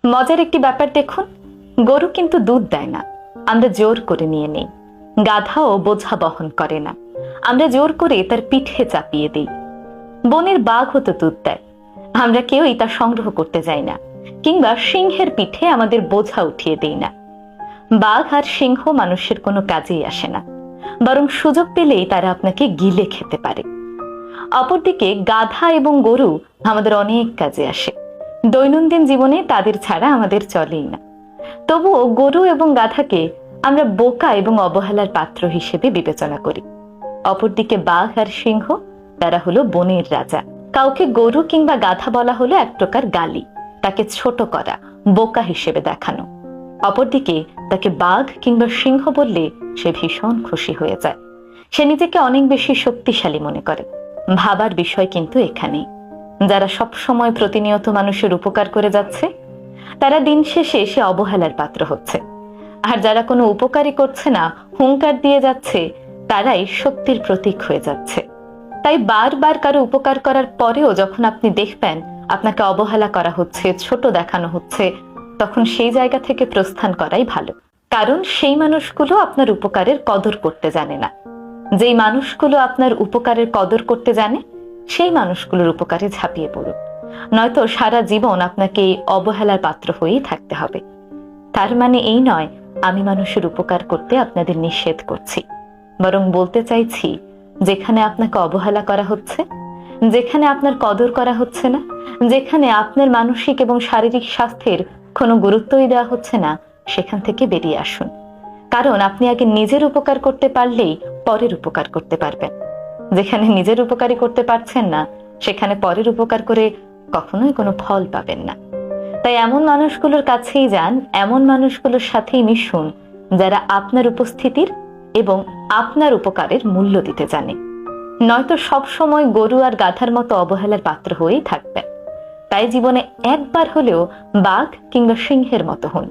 মজার একটি ব্যাপার দেখুন, গরু কিন্তু দুধ দেয় না, আমরা জোর করে নিয়ে নেই। গাধাও বোঝা বহন করে না, আমরা জোর করে তার পিঠে চাপিয়ে দিই। বনের বাঘও তো দুধ দেয়, আমরা কেউই তা সংগ্রহ করতে যাই না, কিংবা সিংহের পিঠে আমাদের বোঝা উঠিয়ে দেই না। বাঘ আর সিংহ মানুষের কোনো কাজেই আসে না, বরং সুযোগ পেলেই তারা আপনাকে গিলে খেতে পারে। অপরদিকে গাধা এবং গরু আমাদের অনেক কাজে আসে, দৈনন্দিন জীবনে তাদের ছাড়া আমাদের চলেই না। তবুও গরু এবং গাধাকে আমরা বোকা এবং অবহেলার পাত্র হিসেবে বিবেচনা করি। অপরদিকে বাঘ আর সিংহ, তারা হলো বনের রাজা। কাউকে গরু কিংবা গাধা বলা হলো এক প্রকার গালি, তাকে ছোট করা, বোকা হিসেবে দেখানো। অপরদিকে তাকে বাঘ কিংবা সিংহ বললে সে ভীষণ খুশি হয়ে যায়, সে নিজেকে অনেক বেশি শক্তিশালী মনে করে। ভাবার বিষয় কিন্তু এখানেই, যারা সব সময় প্রতিনিয়ত মানুষের উপকার করে যাচ্ছে, তারা দিন শেষে এসে অবহেলার পাত্র হচ্ছে। আর যারা কোনো উপকারই করছে না, হুঙ্কার দিয়ে যাচ্ছে, তারাই শক্তির প্রতীক হয়ে যাচ্ছে। তাই বারবার কারো উপকার করার পরেও যখন আপনি দেখবেন আপনাকে অবহেলা করা হচ্ছে, ছোট দেখানো হচ্ছে, তখন সেই জায়গা থেকে প্রস্থান করাই ভালো। কারণ সেই মানুষগুলো আপনার উপকারের কদর করতে জানে না। যেই মানুষগুলো আপনার উপকারের কদর করতে জানে, সেই মানুষগুলোর উপকারে ঝাঁপিয়ে পড়ুন, নয়তো সারা জীবন আপনাকে এই অবহেলার পাত্র হয়েই থাকতে হবে। তার মানে এই নয় আমি মানুষের উপকার করতে আপনাদের নিষেধ করছি, বরং বলতে চাইছি, যেখানে আপনাকে অবহেলা করা হচ্ছে, যেখানে আপনার কদর করা হচ্ছে না, যেখানে আপনার মানসিক এবং শারীরিক স্বাস্থ্যের কোনো গুরুত্বই দেওয়া হচ্ছে না, সেখান থেকে বেরিয়ে আসুন। কারণ আপনি আগে নিজের উপকার করতে পারলেই পরের উপকার করতে পারবেন। যেখানে নিজের উপকারই করতে পারছেন না, সেখানে পরের উপকার করে কখনোই কোনো ফল পাবেন না। তাই এমন মানুষগুলোর কাছেই যান, এমন মানুষগুলোর সাথেই মিশুন, যারা আপনার উপস্থিতির এবং আপনার উপকারের মূল্য দিতে জানে। নয়তো সব সময় গরু আর গাধার মতো অবহেলার পাত্র হয়েই থাকবেন। তাই জীবনে একবার হলেও বাঘ কিংবা সিংহের মতো হন।